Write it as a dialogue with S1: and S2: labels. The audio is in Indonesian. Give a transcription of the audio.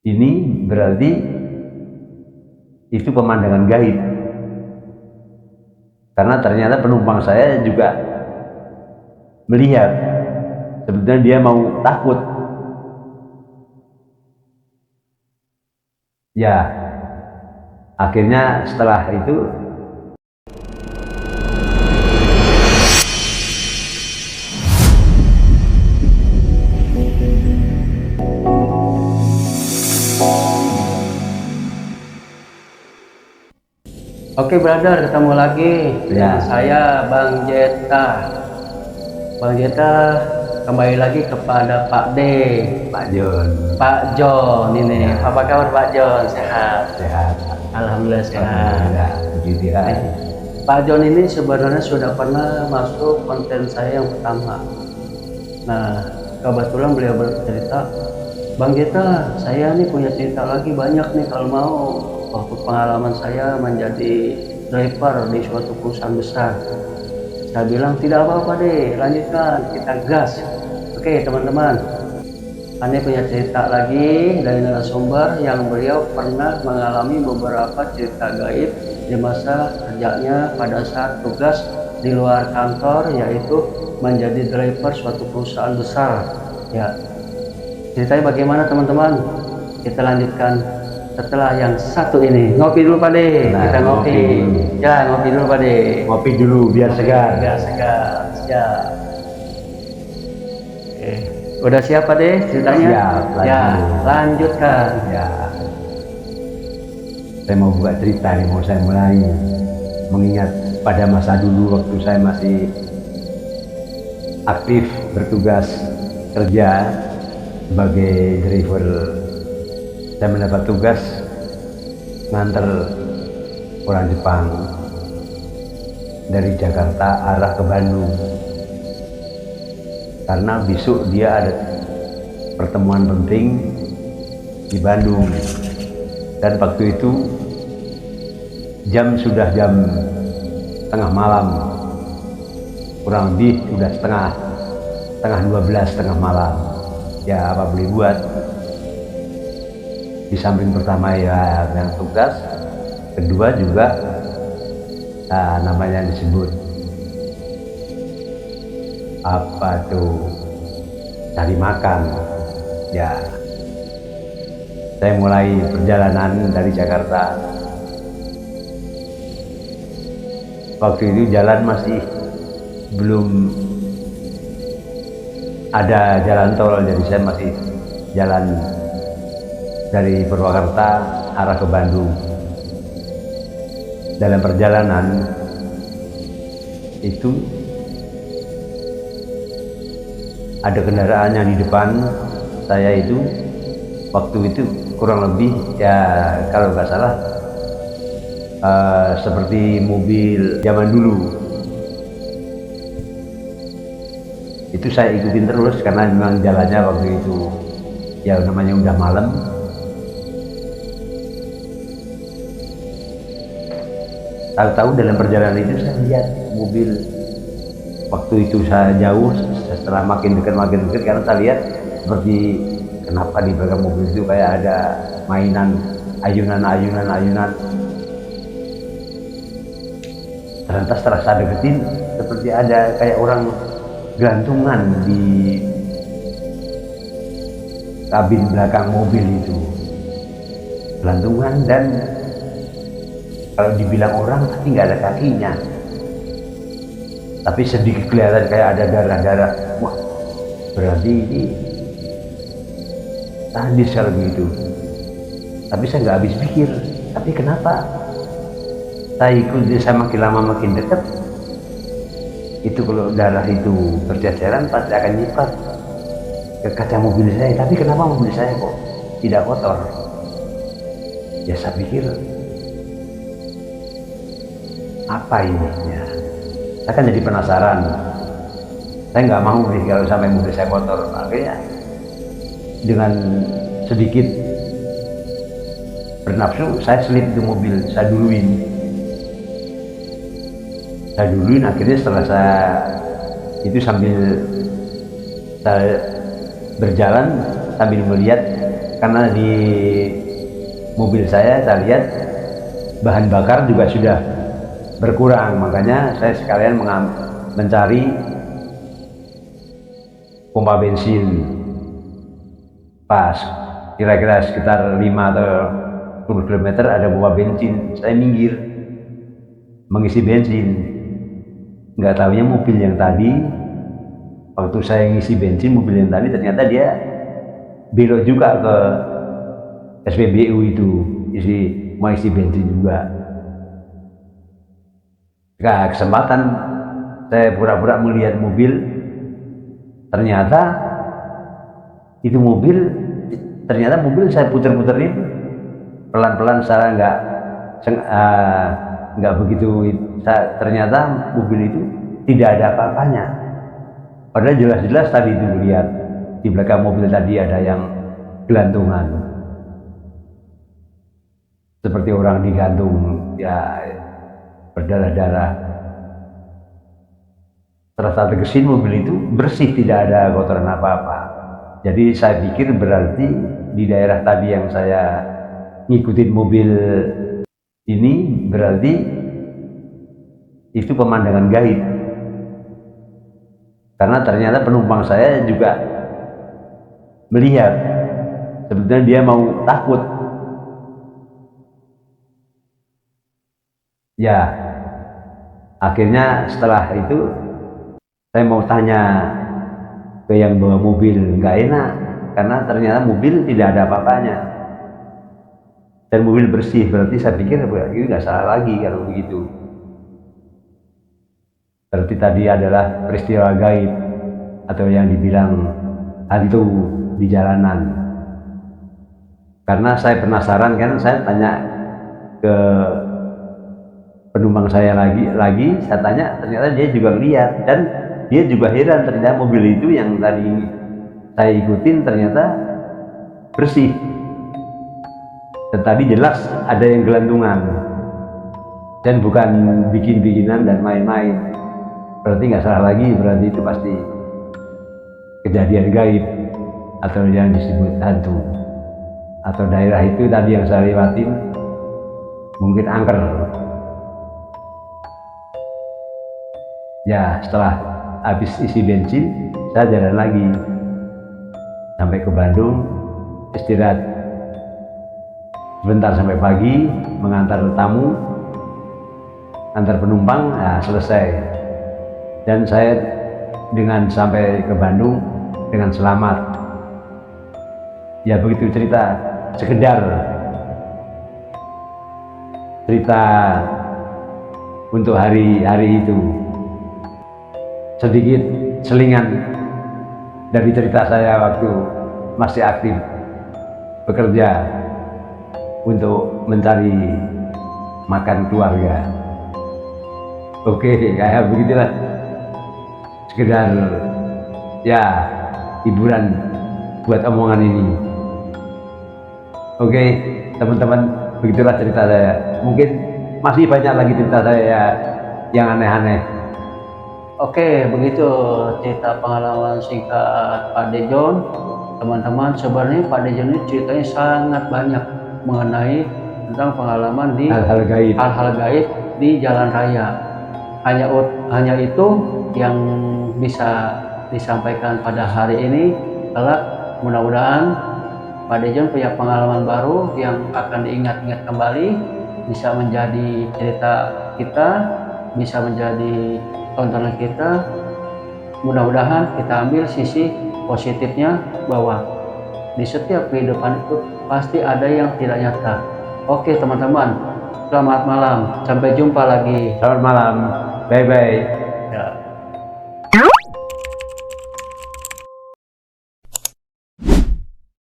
S1: Ini berarti itu pemandangan gaib. Karena ternyata penumpang saya juga melihat, sebetulnya dia mau takut. Ya, akhirnya setelah itu
S2: Oke brother, ketemu lagi dengan
S1: Ya.
S2: saya Bang Jeta. Bang Jeta kembali lagi kepada Pak D,
S1: Pak John
S2: Pak John ini.
S1: Ya.
S2: Apa kabar Pak John? Sehat?
S1: sehat.
S2: Alhamdulillah sehat.
S1: Alhamdulillah, puji Tuhan.
S2: Pak John ini sebenarnya sudah pernah masuk konten saya yang pertama. Nah, kebetulan beliau bercerita, Bang Jeta, saya nih punya cerita lagi banyak nih kalau mau. Waktu pengalaman saya menjadi driver di suatu perusahaan besar. Saya bilang tidak apa-apa deh, lanjutkan, kita gas. Oke teman-teman, Anda punya cerita lagi dari narasumber yang beliau pernah mengalami beberapa cerita gaib di masa kerjanya pada saat tugas di luar kantor, yaitu menjadi driver suatu perusahaan besar. Ya, ceritanya bagaimana teman-teman? Kita lanjutkan setelah yang satu ini. Ngopi dulu Pak De.
S1: Nah,
S2: Kita ngopi.
S1: ngopi dulu.
S2: Ya, ngopi dulu Pak De.
S1: Ngopi dulu biar segar.
S2: Biar segar. Siap. Oke. Udah siap Pak De ceritanya?
S1: Siap,
S2: Ya,
S1: lanjut.
S2: lanjutkan.
S1: Ya, saya mau buka cerita nih, mau saya mulai mengingat pada masa dulu waktu saya masih aktif bertugas kerja sebagai driver. Saya mendapat tugas nganter orang Jepang dari Jakarta arah ke Bandung, karena besok dia ada pertemuan penting di Bandung. Dan waktu itu sudah jam tengah malam, kurang lebih sudah setengah 12 tengah malam. Ya apa boleh buat, di samping pertama ya yang tugas, kedua juga namanya disebut apa tuh, cari makan. Ya, saya mulai perjalanan dari Jakarta. Waktu itu jalan masih belum ada jalan tol, jadi saya masih jalan dari Purwakarta arah ke Bandung. Dalam perjalanan itu ada kendaraan yang di depan saya itu, waktu itu kurang lebih ya kalau nggak salah seperti mobil zaman dulu. Itu saya ikutin terus karena memang jalannya waktu itu ya namanya udah malam. Tahu-tahu dalam perjalanan itu saya lihat mobil. Waktu itu saya jauh, setelah makin dekat karena saya lihat seperti kenapa di belakang mobil itu kayak ada mainan ayunan. Ternyata setelah saya deketin seperti ada kayak orang gelantungan di kabin belakang mobil itu, gelantungan, dan kalau dibilang orang tapi nggak ada kakinya, tapi sedikit kelihatan kayak ada darah-darah. Wah, berarti ini sadis kalau begitu. Tapi saya nggak habis pikir, tapi kenapa saya ikut dia, saya makin lama makin dekat. Itu kalau darah itu berceceran pasti akan nyipat ke kaca mobil saya. Tapi kenapa mobil saya kok tidak kotor? Ya saya pikir apa ini ya? Saya kan jadi penasaran. Saya nggak mau nih kalau sampai mobil saya kotor. Akhirnya dengan sedikit bernafsu saya selip ke mobil, saya duluin. Akhirnya setelah saya itu sambil saya berjalan sambil melihat karena di mobil saya lihat bahan bakar juga sudah berkurang, makanya saya sekalian mencari pompa bensin. Pas kira-kira sekitar 5 atau 10 km ada pompa bensin, saya minggir mengisi bensin. Nggak tahunya mobil yang tadi, waktu saya ngisi bensin, mobil yang tadi ternyata dia belok juga ke SPBU itu, mau isi bensin juga. Nah, kesempatan saya pura-pura melihat mobil, ternyata itu mobil saya puter-puterin pelan-pelan, saya nggak begitu. Ternyata mobil itu tidak ada apa-apanya. Padahal jelas-jelas tadi itu melihat di belakang mobil tadi ada yang gelantungan, seperti orang digantung, ya berdarah-darah. Setelah saya tegesin, mobil itu bersih, tidak ada kotoran apa-apa. Jadi saya pikir berarti di daerah tadi yang saya ngikutin mobil ini, berarti itu pemandangan gaib. Karena ternyata penumpang saya juga melihat, sebetulnya dia mau takut. Ya, akhirnya setelah itu saya mau tanya ke yang bawa mobil, nggak enak karena ternyata mobil tidak ada apa-apanya dan mobil bersih. Berarti saya pikir ini nggak salah lagi kalau begitu. Berarti tadi adalah peristiwa gaib atau yang dibilang hantu di jalanan. Karena saya penasaran kan, saya tanya ke penumpang saya lagi saya tanya, ternyata dia juga lihat dan dia juga heran, ternyata mobil itu yang tadi saya ikutin ternyata bersih. Dan tadi jelas ada yang gelantungan dan bukan bikin-bikinan dan main-main. Berarti nggak salah lagi, berarti itu pasti kejadian gaib atau yang disebut hantu. Atau daerah itu tadi yang saya lewatin mungkin angker. Ya, setelah habis isi bensin saya jalan lagi sampai ke Bandung, istirahat sebentar sampai pagi, mengantar tamu, antar penumpang, ya selesai. Dan saya dengan sampai ke Bandung dengan selamat. Ya begitu cerita, sekedar cerita untuk hari itu. Sedikit selingan dari cerita saya waktu masih aktif bekerja untuk mencari makan keluarga. Oke, kayak begitulah, sekedar ya hiburan buat omongan ini. Oke teman-teman, begitulah cerita saya. Mungkin masih banyak lagi cerita saya yang aneh-aneh.
S2: Oke, begitu cerita pengalaman singkat Pak Dejon. Teman-teman, sebenarnya Pak Dejon ini ceritanya sangat banyak mengenai tentang pengalaman di hal-hal gaib di jalan raya. Hanya itu yang bisa disampaikan pada hari ini. Mudah-mudahan Pak Dejon punya pengalaman baru yang akan diingat-ingat kembali, bisa menjadi cerita kita, bisa menjadi tontonan kita. Mudah-mudahan kita ambil sisi positifnya, bahwa di setiap kehidupan itu pasti ada yang tidak nyata. Oke teman-teman, selamat malam, sampai jumpa lagi.
S1: Selamat malam, bye bye.